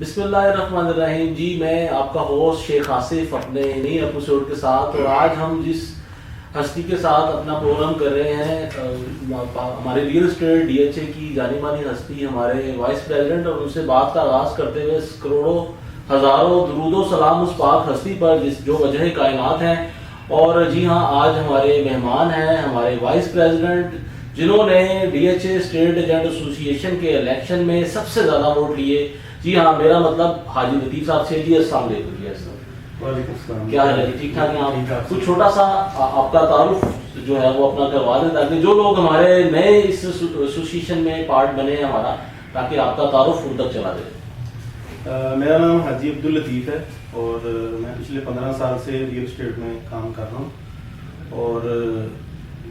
بسم اللہ الرحمن الرحیم. جی میں آپ کا ہوسٹ شیخ آصف اپنے نئی ایپیسوڈ کے ساتھ، اور آج ہم جس ہستی کے ساتھ اپنا پروگرام کر رہے ہیں ہمارے real estate D H A کی جانی مانی ہستی ہمارے وائس پریزیڈنٹ، اور ان سے بات کا آغاز کرتے ہوئے کروڑوں ہزاروں درود و سلام اس پاک ہستی پر جو وجہ کائنات ہیں. اور جی ہاں، آج ہمارے مہمان ہیں ہمارے وائس پریزیڈنٹ جنہوں نے D H A estate agent association کے الیکشن میں سب سے زیادہ ووٹ لیے. جی ہاں، میرا مطلب حاجی لطیف صاحب سے. جی السلام علیکم. جی وعلیکم السلام. کیا ہے جی؟ ٹھیک ٹھاک ہیں آپ؟ کچھ چھوٹا سا آپ کا تعارف جو ہے وہ اپنا کروا دیں تاکہ جو لوگ ہمارے نئے اس ایسوسی ایشن میں پارٹ بنے ہمارا، تاکہ آپ کا تعارف ان تک چلا دے. میرا نام حاجی عبداللطیف ہے اور میں پچھلے 15 سال سے ریئل اسٹیٹ میں کام کر رہا ہوں، اور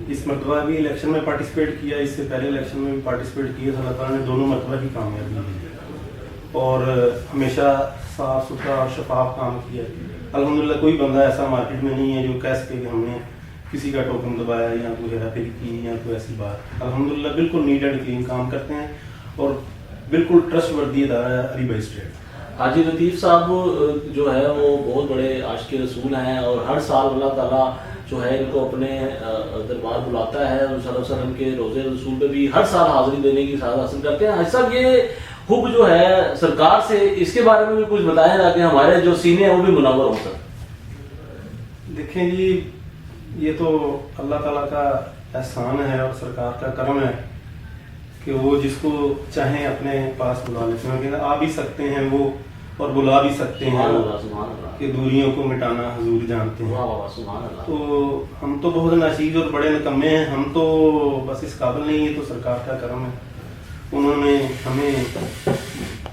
اس مرتبہ بھی الیکشن میں پارٹیسپیٹ کیا، اس سے پہلے الیکشن میں بھی پارٹیسپیٹ کیا. اللہ تعالیٰ نے دونوں مرتبہ ہی کامیابی دی اور ہمیشہ صاف ستھرا اور شفاف کام کیا. الحمدللہ کوئی بندہ ایسا مارکیٹ میں نہیں ہے جو کہہ سکے کہ ہم نے کسی کا ٹوکن دبایا یا کوئی ہیرا پھیری کی یا کوئی ایسی بات. الحمدللہ بالکل نیٹ اینڈ کلین کام کرتے ہیں اور بالکل ٹرسٹ وردی ادارہ ہے علی بھائی اسٹیٹ. حاجی لطیف صاحب جو ہے وہ بہت بڑے عاشق رسول ہیں، اور ہر سال اللہ تعالیٰ جو ہے ان کو اپنے دربار بلاتا ہے. صلی اللہ علیہ وسلم کے روزے رسول پہ بھی ہر سال حاضری دینے کی سعادت حاصل کرتے ہیں. حاجی صاحب، یہ حب جو ہے سرکار سے، اس کے بارے میں بھی کچھ بتائیں تاکہ ہمارے جو سینے ہیں وہ بھی منور ہو سکیں. دیکھیں جی، یہ تو اللہ تعالیٰ کا احسان ہے اور سرکار کا کرم ہے کہ وہ جس کو چاہیں اپنے پاس بلا لیتے ہیں. کہ آ بھی سکتے ہیں وہ اور بلا بھی سکتے ہیں کہ دوریوں کو مٹانا حضور جانتے ہیں. تو ہم تو بہت ناچیز اور بڑے نکمے ہیں، ہم تو بس اس قابل نہیں. یہ تو سرکار کا کرم ہے، انہوں نے ہمیں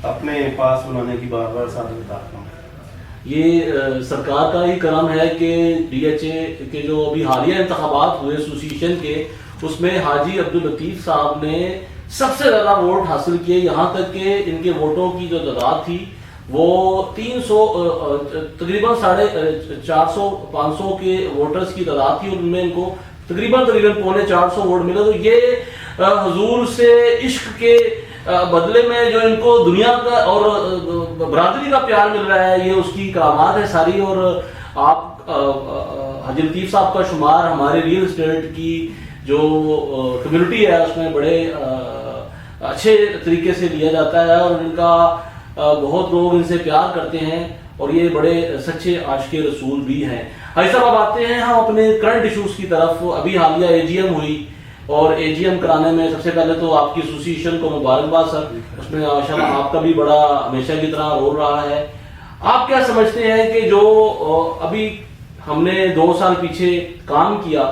اپنے پاس بلانے کی بار بار سعادت عطا فرمائی. یہ سرکار کا ہی کرم ہے کہ ڈی ایچ اے کے جو ابھی حالیہ انتخابات ہوئے ایسوسی ایشن کے، اس میں حاجی عبداللطیف صاحب نے سب سے زیادہ ووٹ حاصل کیے. یہاں تک کہ ان کے ووٹوں کی جو تعداد تھی وہ 300 تقریباً 450-500 کے ووٹرز کی تعداد تھی، اور ان میں ان کو تقریباً 450 ووٹ ملے. تو یہ حضور سے عشق کے بدلے میں جو ان کو دنیا کا اور برادری کا پیار مل رہا ہے، یہ اس کی کرامات ہے ساری. اور آپ حاجی لطیف صاحب کا شمار ہمارے ریئل اسٹیٹ کی جو کمیونٹی ہے اس میں بڑے اچھے طریقے سے لیا جاتا ہے، اور ان کا بہت لوگ ان سے پیار کرتے ہیں، اور یہ بڑے سچے عاشق رسول بھی ہیں. حاجی صاحب، اب آتے ہیں ہم اپنے کرنٹ ایشوز کی طرف. ابھی حالیہ اے جی ایم ہوئی، اور اے جی ایم کرانے میں سب سے پہلے تو آپ کی ایسوسی ایشن کو مبارکباد سر. اس میں ماشاءاللہ آپ کا بھی بڑا ہمیشہ کی طرح رول رہا ہے. آپ کیا سمجھتے ہیں کہ جو ابھی ہم نے 2 سال پیچھے کام کیا،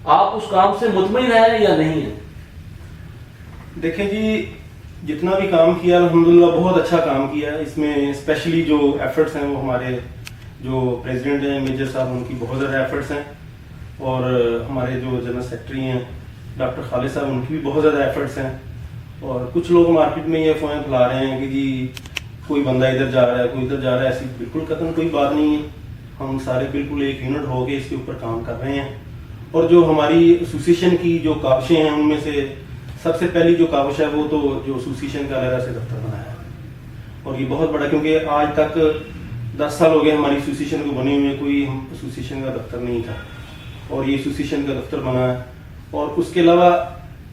آپ اس کام سے مطمئن ہیں یا نہیں ہیں؟ دیکھیں جی، جتنا بھی کام کیا الحمدللہ بہت اچھا کام کیا. اس میں اسپیشلی جو ایفرٹس ہیں وہ ہمارے جو پریزیڈنٹ ہیں میجر صاحب، ان کی بہت زیادہ ایفرٹس ہیں، اور ہمارے جو جنرل سیکرٹری ہیں ڈاکٹر خالد صاحب، ان کی بھی بہت زیادہ ایفرٹس ہیں. اور کچھ لوگ مارکیٹ میں یہ افواہیں پھیلا رہے ہیں کہ جی کوئی بندہ ادھر جا رہا ہے کوئی ادھر جا رہا ہے. ایسی بالکل قطعاً کوئی بات نہیں ہے. ہم سارے بالکل ایک یونٹ ہو کے اس کے اوپر کام کر رہے ہیں. اور جو ہماری ایسوسیشن کی جو کاوشیں ہیں، ان میں سے سب سے پہلی جو کاوش ہے وہ تو جو ایسوسیشن کا علیحدہ سے دفتر بنایا ہے. اور یہ بہت بڑا، کیونکہ آج تک 10 سال ہو گئے ہماری ایسوسیشن کو بنے ہوئے، کوئی ایسوسیشن کا دفتر نہیں تھا، اور یہ ایسوسیشن کا دفتر بنا ہے. اور اس کے علاوہ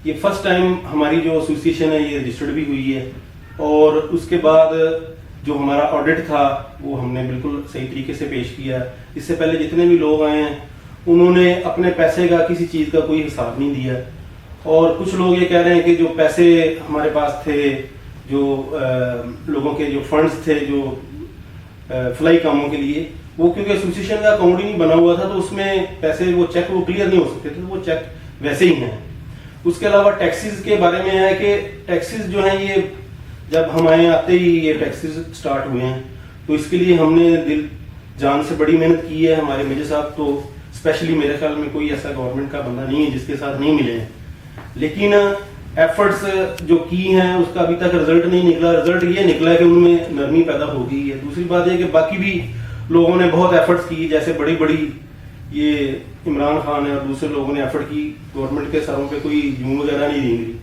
یہ فرسٹ ٹائم ہماری جو ایسوسیشن ہے یہ رجسٹرڈ بھی ہوئی ہے. اور اس کے بعد جو ہمارا آڈٹ تھا وہ ہم نے بالکل صحیح طریقے سے پیش کیا. اس سے پہلے جتنے بھی لوگ آئے ہیں انہوں نے اپنے پیسے کا کسی چیز کا کوئی حساب نہیں دیا. اور کچھ لوگ یہ کہہ رہے ہیں کہ جو پیسے ہمارے پاس تھے، جو لوگوں کے جو فنڈز تھے جو فلائی کاموں کے لیے، وہ کیونکہ ایسوسیشن کا اکاؤنٹ ہی نہیں بنا ہوا تھا تو اس میں پیسے وہ چیک وہ کلیئر نہیں ہو سکتے تھے، تو وہ چیک ویسے ہی ہیں. اس کے علاوہ ٹیکسز کے بارے میں ہے کہ ٹیکسز جو ہیں یہ جب ہمارے آتے ہی یہ ٹیکسز سٹارٹ ہوئے ہیں، تو اس کے لیے ہم نے دل جان سے بڑی محنت کی ہے. ہمارے میجر صاحب تو اسپیشلی میرے خیال میں کوئی ایسا گورنمنٹ کا بندہ نہیں ہے جس کے ساتھ نہیں ملے ہیں، لیکن ایفرٹس جو کی ہیں اس کا ابھی تک رزلٹ نہیں نکلا. رزلٹ یہ نکلا ہے کہ ان میں نرمی پیدا ہو گئی ہے. دوسری بات یہ کہ باقی بھی لوگوں نے بہت ایفرٹس کی، جیسے بڑی بڑی یہ عمران خان ہے اور دوسرے لوگوں نے ایفرٹ کی. گورنمنٹ کے سروں پہ کوئی جوں وغیرہ نہیں دی گئی،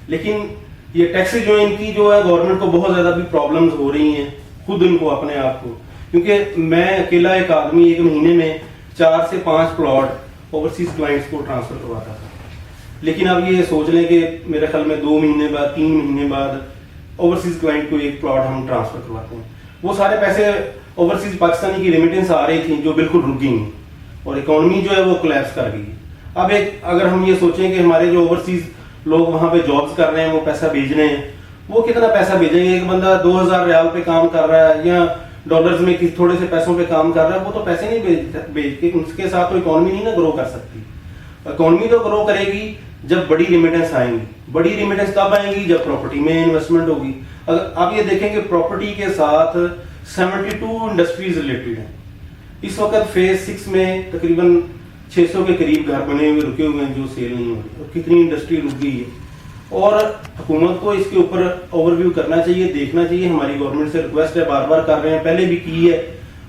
لیکن یہ ٹیکسز جو ان کی جو ہے گورنمنٹ کو بہت زیادہ بھی پرابلمز ہو رہی ہیں خود ان کو اپنے آپ کو، کیونکہ میں اکیلا ایک آدمی ایک مہینے میں 4 سے 5 پلاٹ اوورسیز کلائنٹس کو ٹرانسفر کرواتا تھا، لیکن اب یہ سوچ لیں کہ میرے خیال میں 2 مہینے بعد 3 مہینے بعد اوورسیز کلائنٹ کو ایک پلاٹ ہم ٹرانسفر کرواتے ہیں. وہ سارے پیسے اوورسیز پاکستانی کی ریمیٹنس آ رہی تھیں جو بالکل رک گئی ہیں اور اکانومی جو ہے وہ کولیپس کر گئی. اب اگر ہم یہ سوچیں کہ ہمارے جو اوورسیز لوگ وہاں پہ جابز کر رہے ہیں وہ پیسہ بھیج رہے ہیں، وہ کتنا پیسہ بھیجیں گے؟ ایک بندہ 2000 ریال پہ کام کر رہا ہے یا ڈالرز میں تھوڑے سے پیسوں پہ کام کر رہا ہے، وہ تو پیسے نہیں بھیج کے اس کے ساتھ تو اکانومی نہیں نا گرو کر سکتی. اکانومی تو گرو کرے گی جب بڑی ریمیٹنس آئیں گی. بڑی ریمیٹنس تب آئیں گی جب پراپرٹی میں انویسٹمنٹ ہوگی. اگر آپ یہ دیکھیں کہ پراپرٹی کے ساتھ 72 انڈسٹریز ریلیٹڈ ہیں. اس وقت فیز 6 میں تقریباً 600 کے قریب گھر بنے ہوئے رکے ہوئے ہیں جو سیل نہیں ہو رہے، اور کتنی انڈسٹری رک گئی ہے. اور حکومت کو اس کے اوپر اوور ویو کرنا چاہیے، دیکھنا چاہیے. ہماری گورنمنٹ سے ریکویسٹ ہے، بار بار کر رہے ہیں، پہلے بھی کی ہے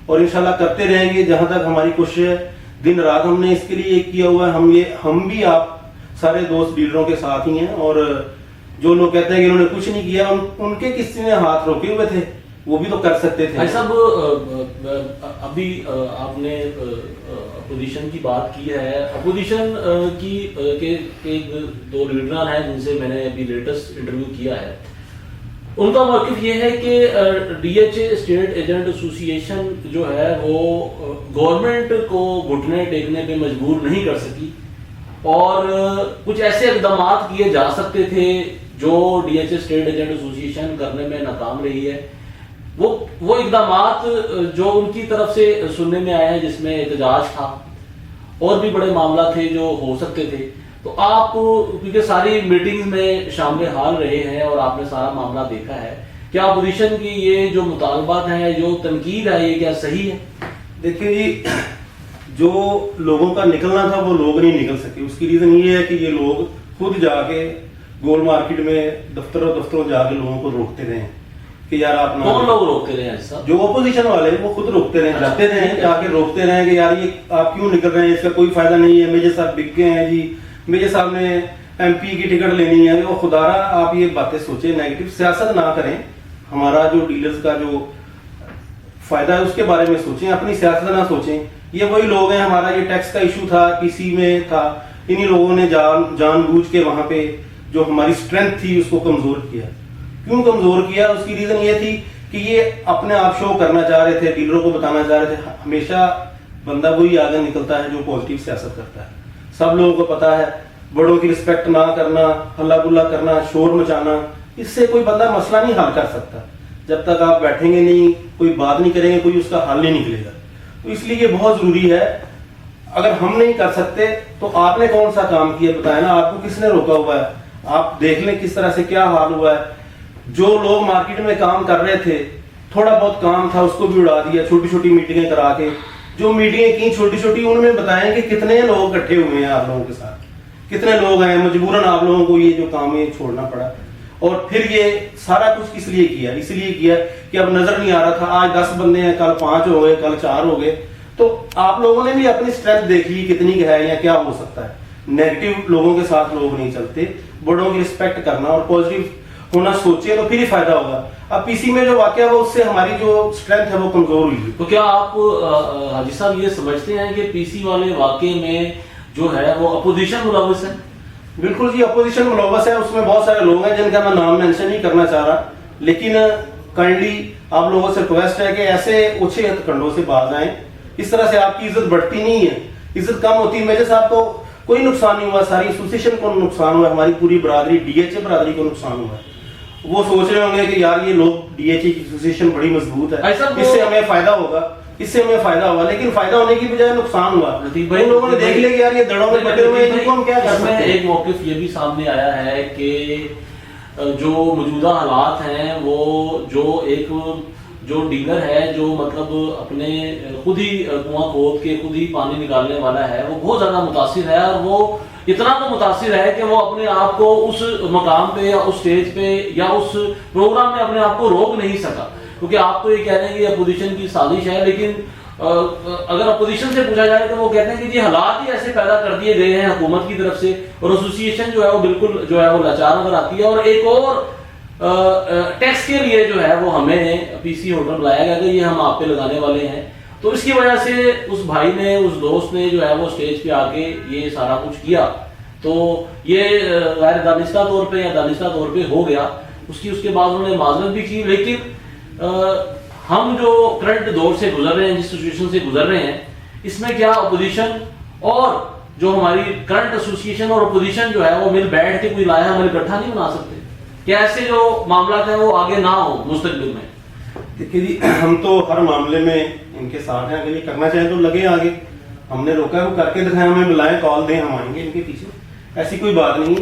اور انشاءاللہ کرتے رہیں گے جہاں تک ہماری کوشش ہے. دن رات ہم نے اس کے لیے کیا ہوا ہے. ہم بھی آپ سارے دوست ڈیلروں کے ساتھ ہی ہیں، اور جو لوگ کہتے ہیں کہ انہوں نے کچھ نہیں کیا، ان کے کسی نے ہاتھ روکے ہوئے تھے، وہ بھی تو کر سکتے تھے. بھائی صاحب ابھی آپ نے اپوزیشن کی بات کی ہے. اپوزیشن کی ایک 2 لیڈر ہیں جن سے میں نے ابھی لیٹسٹ انٹرویو کیا ہے. ان کا موقف یہ ہے کہ D H A estate agent association جو ہے وہ گورنمنٹ کو گھٹنے ٹیکنے پہ مجبور نہیں کر سکی، اور کچھ ایسے اقدامات کیے جا سکتے تھے جو D H A estate agent association کرنے میں ناکام رہی ہے. وہ اقدامات جو ان کی طرف سے سننے میں آئے ہیں، جس میں احتجاج تھا اور بھی بڑے معاملات تھے جو ہو سکتے تھے. تو آپ کیونکہ ساری میٹنگ میں شامل حال رہے ہیں اور آپ نے سارا معاملہ دیکھا ہے، کیا اپوزیشن کی یہ جو مطالبات ہیں، جو تنقید ہے، یہ کیا صحیح ہے؟ دیکھیں جی، جو لوگوں کا نکلنا تھا وہ لوگ نہیں نکل سکے. اس کی ریزن یہ ہے کہ یہ لوگ خود جا کے گول مارکیٹ میں دفتروں جا کے لوگوں کو روکتے رہے کہ یار آپ نہ. کون لوگ روکتے رہے ہیں؟ جو اپوزیشن والے وہ خود روکتے رہے، جاتے رہے جا کے روکتے رہے کہ یار یہ آپ کیوں نکل رہے ہیں، اس کا کوئی فائدہ نہیں ہے. میجر صاحب بک گئے ہیں جی، میجر صاحب نے ایم پی کی ٹکٹ لینی ہے. وہ خدا را آپ یہ باتیں سوچیں، نیگیٹو سیاست نہ کریں. ہمارا جو ڈیلرز کا جو فائدہ ہے اس کے بارے میں سوچیں، اپنی سیاست نہ سوچیں. یہ وہی لوگ ہیں، ہمارا یہ ٹیکس کا ایشو تھا پی سی میں تھا، انہی لوگوں نے جان بوجھ کے وہاں پہ جو ہماری اسٹرینتھ تھی اس کو کمزور کیا. کیوں کمزور کیا؟ اس کی ریزن یہ تھی کہ یہ اپنے آپ شو کرنا چاہ رہے تھے، ڈیلروں کو بتانا چاہ رہے تھے. ہمیشہ بندہ وہی آگے نکلتا ہے جو پازیٹیو سیاست کرتا ہے. سب لوگوں کو پتا ہے بڑوں کی رسپیکٹ نہ کرنا، ہلا گلا کرنا، شور مچانا، اس سے کوئی بندہ مسئلہ نہیں حل کر سکتا. جب تک آپ بیٹھیں گے نہیں، کوئی بات نہیں کریں گے، کوئی اس کا حل نہیں نکلے گا. تو اس لیے یہ بہت ضروری ہے. اگر ہم نہیں کر سکتے تو آپ نے کون سا کام کیا بتائیں نا، آپ کو کس نے روکا ہوا ہے؟ آپ دیکھ لیں کس طرح سے کیا حال ہوا ہے. جو لوگ مارکیٹ میں کام کر رہے تھے، تھوڑا بہت کام تھا اس کو بھی اڑا دیا، چھوٹی چھوٹی میٹنگیں کرا کے. جو میٹنگیں کی چھوٹی چھوٹی، ان میں بتائیں کہ کتنے لوگ اکٹھے ہوئے ہیں آپ لوگوں کے ساتھ، کتنے لوگ ہیں. مجبوراً آپ لوگوں کو یہ جو کام ہے چھوڑنا پڑا. اور پھر یہ سارا کچھ کس لیے کیا؟ اس لیے کیا کہ اب نظر نہیں آ رہا تھا، آج 10 بندے ہیں، کل 5 ہو گئے، کل 4 ہو گئے. تو آپ لوگوں نے بھی اپنی اسٹرینتھ دیکھ لی کتنی ہے یا کیا ہو سکتا ہے. نیگیٹو لوگوں کے ساتھ لوگ نہیں چلتے. بڑوں کی رسپیکٹ کرنا اور پازیٹیو ہونا سوچے تو پھر ہی فائدہ ہوگا. اب پی سی میں جو واقعہ ہوا اس سے ہماری جو اسٹرینتھ ہے وہ کمزور ہوئی. تو کیا آپ حاجی صاحب یہ سمجھتے ہیں کہ پی سی والے واقعے میں جو ہے وہ اپوزیشن ملوث ہے؟ بالکل جی، اپوزیشن ملوث ہے. اس میں بہت سارے لوگ ہیں جن کا میں نام مینشن نہیں کرنا چاہ رہا، لیکن کائنڈلی آپ لوگوں سے ریکویسٹ ہے کہ ایسے اچھے کنڈوں سے باز آئیں. اس طرح سے آپ کی عزت بڑھتی نہیں ہے، عزت کم ہوتی ہے. میجر صاحب کو کوئی نقصان نہیں ہوا، ساری ایسوسیشن کو نقصان ہوا، ہماری پوری برادری ڈی ایچ اے برادری کو نقصان ہوا ہے. وہ سوچ رہے ہوں گے کہ یار یہ لوگ ڈی ایچ اے کی ایسوسیشن بڑی مضبوط ہے، اس سے ہمیں فائدہ ہوگا، اس سے ہمیں فائدہ ہوا. لیکن فائدہ ہونے کی بجائے نقصان ہوا. ان لوگوں نے دیکھ لیا کہ یار یہ دڑوں میں بٹے ہوئے ہیں، ان کو ہم کیا کر سکتے ہیں. ایک موقف یہ بھی سامنے آیا ہے کہ جو موجودہ حالات ہیں وہ جو ڈیلر ہے جو مطلب اپنے خود ہی کنواں کھود کے خود ہی پانی نکالنے والا ہے، وہ بہت زیادہ متاثر ہے. اور وہ اتنا تو متاثر ہے کہ وہ اپنے آپ کو اس مقام پہ یا اس سٹیج پہ یا اس پروگرام میں اپنے آپ کو روک نہیں سکا. کیونکہ آپ تو یہ کہہ رہے ہیں کہ اپوزیشن کی سازش ہے، لیکن اگر اپوزیشن سے پوچھا جائے تو وہ کہتے ہیں کہ یہ حالات ہی ایسے پیدا کر دیے گئے ہیں حکومت کی طرف سے, اور ایسوسیشن جو ہے وہ بالکل جو ہے وہ لاچار نظر آتی ہے. اور ایک اور ٹیکس کے لیے جو ہے وہ ہمیں پی سی ہوٹل بلایا گیا کہ یہ ہم آپ پہ لگانے والے ہیں. تو اس کی وجہ سے اس بھائی نے, اس دوست نے جو ہے وہ اسٹیج پہ آ کے یہ سارا کچھ کیا. تو یہ غیر دانستہ طور پہ یا دانستہ طور پہ ہو گیا. اس کے بعد انہوں نے معذرت بھی کی. لیکن ہم جو کرنٹ دور سے گزر رہے ہیں, جس سچویشن سے گزر رہے ہیں, اس میں کیا اپوزیشن اور جو ہماری کرنٹ ایسوسیشن اور اپوزیشن جو ہے وہ مل بیٹھ کے کوئی لایا ہمیں اکٹھا نہیں بنا سکتے کہ ایسے جو معاملات ہیں وہ آگے نہ ہو مستقبل میں؟ دیکھیے جی, ہم تو ہر معاملے میں ان کے ساتھ ہیں. اگر یہ کرنا چاہیں تو لگے آگے. ہم نے روکا ہے, وہ کر کے دکھائیں, ہمیں بلائیں, کال دیں, ہم آئیں گے ان کے پیچھے. ایسی کوئی بات نہیں.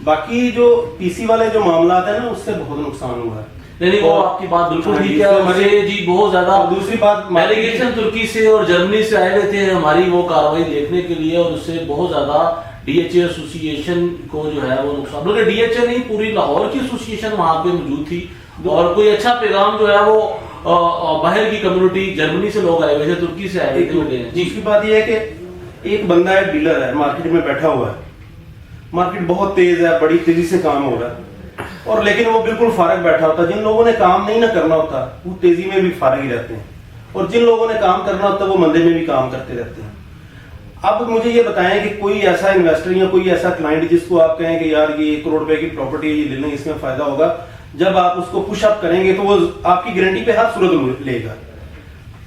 باقی جو پی سی والے جو معاملات ہیں نا, اس سے بہت نقصان ہوا ہے. نہیں, وہ آپ کی بات بالکل ٹھیک ہے. مجھے جی بہت زیادہ دوسری بات, ڈیلیگیشن ترکی سے اور جرمنی سے آئے ہوئے تھے ہماری وہ کاروائی دیکھنے کے لیے, اور اس سے بہت زیادہ ڈی ایچ اے ایسوسیشن کو جو ہے وہ نقصان, بلکہ ڈی ایچ اے نہیں, پوری لاہور کی ایسوسیشن وہاں پہ موجود تھی. اور کوئی اچھا پیغام جو ہے وہ باہر کی کمیونٹی, جرمنی سے لوگ آئے ہوئے تھے, ترکی سے آئے ہوئے تھے. دوسری بات یہ ہے کہ ایک بندہ ہے, ڈیلر ہے, مارکیٹ میں بیٹھا ہوا ہے, مارکیٹ بہت تیز ہے, بڑی تیزی سے کام ہو رہا ہے, اور لیکن وہ بالکل فارغ بیٹھا ہوتا ہے. جن لوگوں نے کام نہیں نہ کرنا ہوتا وہ تیزی میں بھی فارغ ہی رہتے ہیں, اور جن لوگوں نے کام کرنا ہوتا ہے وہ مندے میں بھی کام کرتے رہتے ہیں. اب مجھے یہ بتائیں کہ کوئی ایسا انویسٹر یا کوئی ایسا کلائنٹ جس کو آپ کہیں کہ یار یہ 1 کروڑ روپے کی پراپرٹی یہ لے لیں, اس میں فائدہ ہوگا, جب آپ اس کو پش اپ کریں گے تو وہ آپ کی گارنٹی پہ ہر صورت لے گا.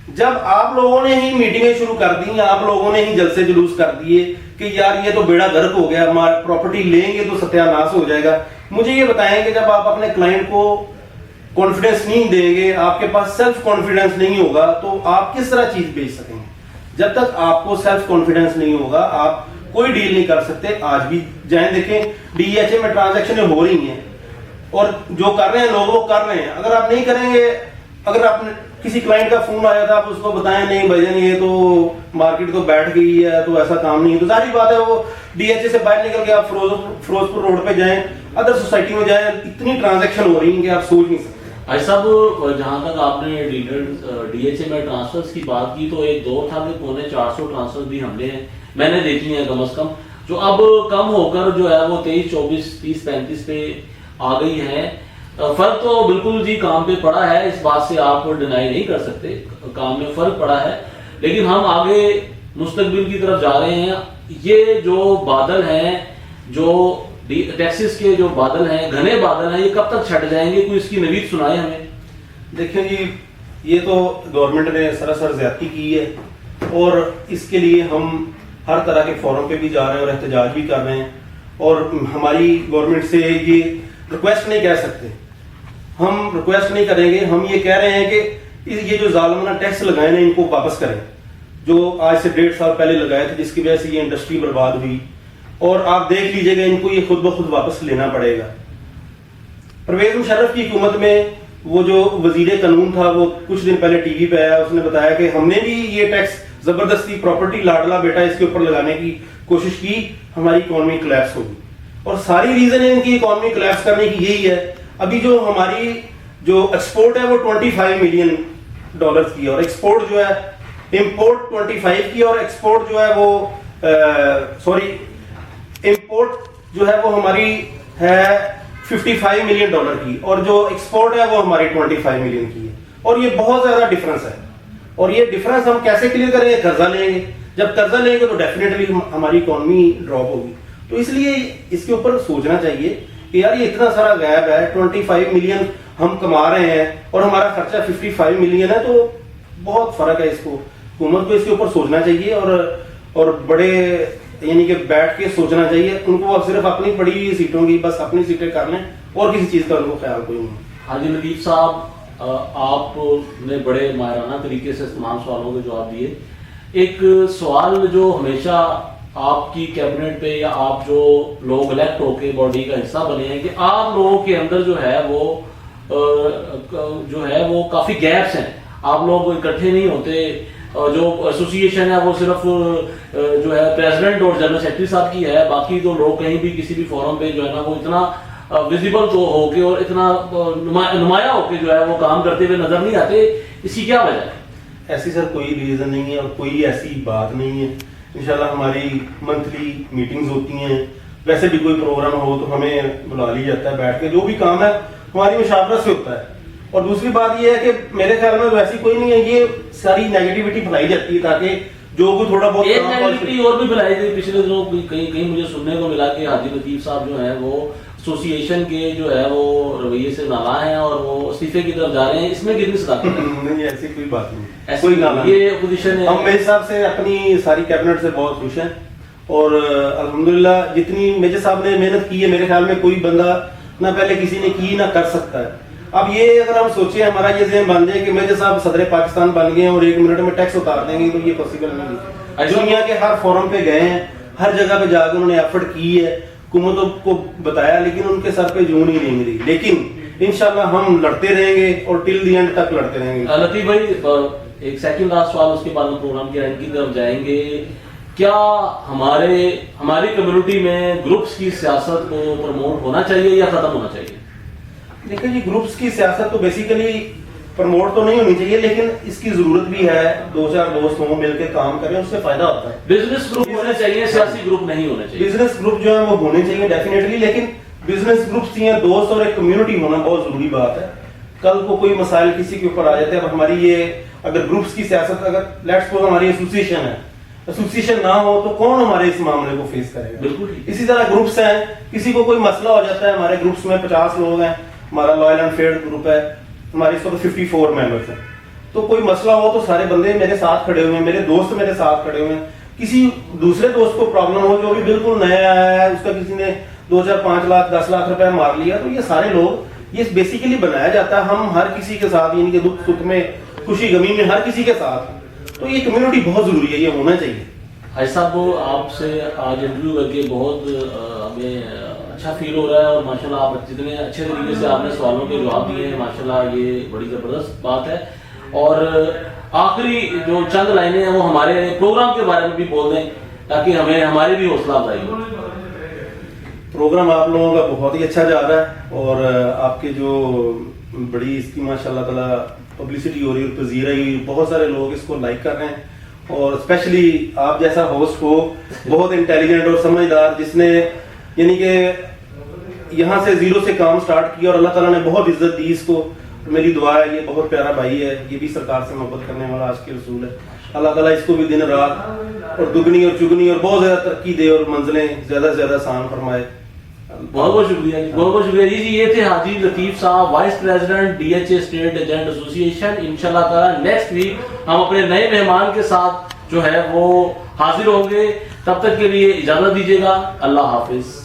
جب آپ لوگوں نے ہی میٹنگیں شروع کر دی, آپ لوگوں نے ہی جلسے جلوس کر دیے کہ یار یہ تو بیڑا غرق ہو گیا, پراپرٹی لیں گے تو ستیہ ناش ہو جائے گا. مجھے یہ بتائیں کہ جب آپ اپنے کلائنٹ کو کانفیڈنس نہیں دیں گے, آپ کے پاس سیلف کانفیڈنس نہیں ہوگا, تو آپ کس طرح چیز بیچ سکیں گے؟ جب تک آپ کو سیلف کانفیڈنس نہیں ہوگا آپ کوئی ڈیل نہیں کر سکتے. آج بھی جائیں دیکھیں ڈی ایچ اے میں ٹرانزیکشنیں ہو رہی ہیں, اور جو کر رہے ہیں لوگ وہ کر رہے ہیں. اگر آپ نہیں کریں گے, اگر آپ کسی کلائنٹ کا فون آیا تھا, آپ اس کو بتائیں نہیں بھائی جان یہ تو مارکیٹ تو بیٹھ گئی ہے, تو ایسا کام نہیں ہے, تو ظاہری بات ہے وہ ڈی ایچ اے سے باہر نکل کے آپ فیروزپور روڈ پہ جائیں, ادر سوسائٹی میں جائیں, اتنی ٹرانزیکشن ہو رہی ہیں کہ آپ سوچ نہیں سکتے. بھائی صاحب, جہاں تک آپ نے ڈی ایچ اے میں ٹرانسفرز کی بات کی, تو ایک دور تھا کہ 450 ٹرانسفر بھی ہم نے میں نے دیکھی ہیں کم از کم, جو اب کم ہو کر جو ہے وہ 23, 24, 30, 35 پہ آ گئی ہیں. فرق تو بالکل جی کام پہ پڑا ہے, اس بات سے آپ ڈینائی نہیں کر سکتے, کام میں فرق پڑا ہے. لیکن ہم آگے مستقبل کی طرف جا رہے ہیں. یہ جو بادل ہیں, جو ٹیکسز کے جو بادل ہیں, گھنے بادل ہیں, یہ کب تک چھٹ جائیں گے؟ کوئی اس کی نوید سنائے ہمیں. دیکھیں جی, یہ تو گورنمنٹ نے سراسر زیادتی کی ہے, اور اس کے لیے ہم ہر طرح کے فورم پہ بھی جا رہے ہیں اور احتجاج بھی کر رہے ہیں. اور ہماری گورنمنٹ سے یہ ریکویسٹ نہیں کہہ سکتے, ہم ریکویسٹ نہیں کریں گے, ہم یہ کہہ رہے ہیں کہ یہ جو ظالمانہ ٹیکس لگائے نا, ان کو واپس کریں, جو آج سے 1.5 سال پہلے لگائے تھے, جس کی وجہ سے یہ انڈسٹری برباد ہوئی. اور آپ دیکھ لیجئے گا ان کو یہ خود بخود واپس لینا پڑے گا. پرویز مشرف کی حکومت میں وہ جو وزیر قانون تھا, وہ کچھ دن پہلے ٹی وی پہ آیا, اس نے بتایا کہ ہم نے بھی یہ ٹیکس زبردستی پراپرٹی لاڈلا بیٹا اس کے اوپر لگانے کی کوشش کی, ہماری اکانومی کلیپس ہوگی. اور ساری ریزن ان کی اکانومی کلیپس کرنے کی یہی ہے. ابھی جو ہماری جو ایکسپورٹ ہے وہ 25 ملین ڈالر کی, اور ایکسپورٹ جو ہے امپورٹ 25 کی, اور ایکسپورٹ جو ہے وہ امپورٹ جو ہے وہ ہماری ہے 55 ملین ڈالر کی, اور جو ایکسپورٹ ہے وہ ہماری 25 ملین کی ہے. اور یہ بہت زیادہ ڈفرنس ہے, اور یہ ڈفرنس ہم کیسے کلیئر کریں گے؟ قرضہ لیں گے. جب قرضہ لیں گے تو ڈیفینیٹلی ہماری اکانومی ڈراپ ہوگی. تو اس لیے اس کے اوپر سوچنا چاہیے کہ یار یہ اتنا سارا گیپ ہے, 25 ملین ہم کما رہے ہیں اور ہمارا خرچہ 55 ملین ہے, تو بہت فرق ہے. اس کو حکومت کو اس کے اوپر سوچنا چاہیے, اور بڑے یعنی کہ بیٹھ کے سوچنا چاہیے. ان کو صرف اپنی پڑی ہوئی سیٹوں کی بس اپنی سیٹیں کر لیں, اور کسی چیز کا ان کو خیال کوئی نہیں. حاجی لطیف صاحب, آپ نے بڑے ماہرانہ طریقے سے تمام سوالوں کے جواب دیے. ایک سوال جو ہمیشہ آپ کی کیبنٹ پہ یا آپ جو لوگ الیکٹ ہو کے باڈی کا حصہ بنے ہیں, کہ آپ لوگوں کے اندر جو ہے وہ کافی گیپس ہیں. آپ لوگ اکٹھے نہیں ہوتے. جو ایسوسیشن ہے وہ صرف جو ہے پریزیڈنٹ اور جنرل سیکرٹری صاحب کی ہے, باقی تو لوگ کہیں بھی کسی بھی فورم پہ جو ہے نا وہ اتنا ویزیبل تو ہو کے اور اتنا نمایاں ہو کے جو ہے وہ کام کرتے ہوئے نظر نہیں آتے. اس کی کیا وجہ ہے؟ ایسی سر کوئی ریزن نہیں ہے اور کوئی ایسی بات نہیں ہے. انشاءاللہ ہماری منتھلی میٹنگز ہوتی ہیں, ویسے بھی کوئی پروگرام ہو تو ہمیں بلا لی جاتا ہے, بیٹھ کے جو بھی کام ہے ہماری مشاورت سے ہوتا ہے. اور دوسری بات یہ ہے کہ میرے خیال میں ویسی کوئی نہیں ہے, یہ ساری نیگیٹیوٹی پھیلائی جاتی ہے تاکہ جو کوئی تھوڑا بہت ایک نیگیٹیوٹی اور بھی پھیلائی گئی پچھلے دنوں, کہیں مجھے سننے کو ملا کہ حاجی لطیف صاحب جو ہیں وہ ایسوسیشن کے جو ہے وہ رویے سے نالاں ہیں اور وہ استعفے کی طرف جا رہے ہیں. اس میں کتنی صداقت ہے؟ نہیں, ایسی کوئی بات نہیں, کوئی نالاں یہ اپوزیشن ہے. ہم میجر صاحب سے اپنی ساری کیبنٹ سے بہت خوش ہیں اور الحمدللہ جتنی میجر صاحب نے محنت کی ہے میرے خیال میں کوئی بندہ نہ پہلے کسی نے کی نہ کر سکتا ہے. اب یہ اگر ہم سوچیں ہمارا یہ ذہن بن جائے کہ میجر صاحب صدر پاکستان بن گئے ہیں اور 1 منٹ میں ٹیکس اتار دیں گے تو یہ پاسبل نہیں ہے. دنیا کے ہر فورم پہ گئے ہیں, ہر جگہ پہ جا کے انہوں نے ایفرٹ کی ہے, حکومتوں کو بتایا, لیکن ان کے سر پہ جون ہی نہیں ملی. لیکن انشاءاللہ ہم لڑتے رہیں گے اور ٹل دی اینڈ تک لڑتے رہیں گے. لطیف بھائی ایک سیکنڈ لاسٹ سوال, اس کے بعد ہم پروگرام کی اینڈ کی طرف جائیں گے. کیا ہماری کمیونٹی میں گروپس کی سیاست کو پروموٹ ہونا چاہیے یا ختم ہونا چاہیے؟ دیکھیں جی, گروپس کی سیاست تو بیسیکلی پروموٹ تو نہیں ہونی چاہیے, لیکن اس کی ضرورت بھی ہے. 2-4 دوست ہوں مل کے کام کریں, اس سے فائدہ ہوتا ہے. بزنس گروپ ہونے چاہیے, سیاسی گروپ نہیں ہونے چاہیے. بزنس گروپ جو ہے وہ ہونے چاہیے ڈیفینیٹلی, لیکن بزنس گروپس ہیں دوست اور ایک کمیونٹی ہونا بہت ضروری بات ہے. کل کو کوئی مسائل کسی کے اوپر آ جاتے ہیں, اب ہماری یہ اگر گروپس کی سیاست, اگر لیٹس سپوز ہماری ایسوسیشن ہے, ایسوسیشن نہ ہو تو کون ہمارے اس معاملے کو فیس کرے گا؟ بالکل. اسی طرح گروپس ہیں, کسی کو کوئی مسئلہ ہو جاتا ہے, ہمارے گروپس میں 50 لوگ ہیں, ہمارا لائل اینڈ فیئر گروپ ہے, ہماری اس وقت 54 ممبرس ہیں, تو کوئی مسئلہ ہو تو سارے بندے میرے ساتھ کھڑے ہوئے ہیں, میرے دوست میرے ساتھ کھڑے ہوئے ہیں. کسی دوسرے دوست کو پرابلم ہو جو بھی بالکل نیا آیا ہے, اس کا کسی نے 2-4-5 لاکھ 10 لاکھ روپے مار لیا, تو یہ سارے لوگ, یہ بیسیکلی بنایا جاتا ہے ہم ہر کسی کے ساتھ, یعنی کہ دکھ سکھ میں خوشی غمی میں ہر کسی کے ساتھ. تو یہ کمیونٹی بہت ضروری ہے, یہ ہونا چاہیے. حاجی صاحب کو آپ سے آج انٹرویو کر کے بہت ہمیں اچھا فیل ہو رہا ہے, اور ماشاءاللہ آپ جتنے اچھے طریقے سے آپ نے سوالوں کے جواب دیے ہیں, ماشاءاللہ یہ بڑی زبردست بات ہے. اور آخری جو چند لائنیں ہیں وہ ہمارے پروگرام کے بارے میں بھی بول دیں تاکہ ہماری بھی حوصلہ افزائی ہو. پروگرام آپ لوگوں کا بہت ہی اچھا جا رہا ہے اور آپ کے جو بڑی اس کی ماشاءاللہ تعالی پبلسٹی ہو رہی ہے اور پذیرائی ہوئی, بہت سارے لوگ اس کو لائک کر رہے ہیں, اور اسپیشلی آپ جیسا ہوسٹ ہو, بہت انٹیلیجنٹ اور سمجھدار, جس نے یعنی کہ یہاں سے زیرو سے کام سٹارٹ کیا اور اللہ تعالیٰ نے بہت عزت دی اس کو. میری دعا ہے, یہ بہت پیارا بھائی ہے, یہ بھی سرکار سے محبت کرنے والا آج کے رسول ہے. اللہ تعالیٰ اس کو بھی دن رات اور دگنی اور چگنی اور بہت زیادہ ترقی دے اور منزلیں زیادہ سے زیادہ آسان فرمائے. بہت بہت شکریہ جی, بہت بہت شکریہ جی. یہ تھے حاجی لطیف صاحب, vice president DHA estate agent association. انشاءاللہ تعالیٰ نیکسٹ ویک ہم اپنے نئے مہمان کے ساتھ جو ہے وہ حاضر ہوں گے. تب تک کے لیے اجازت دیجیے گا. اللہ حافظ.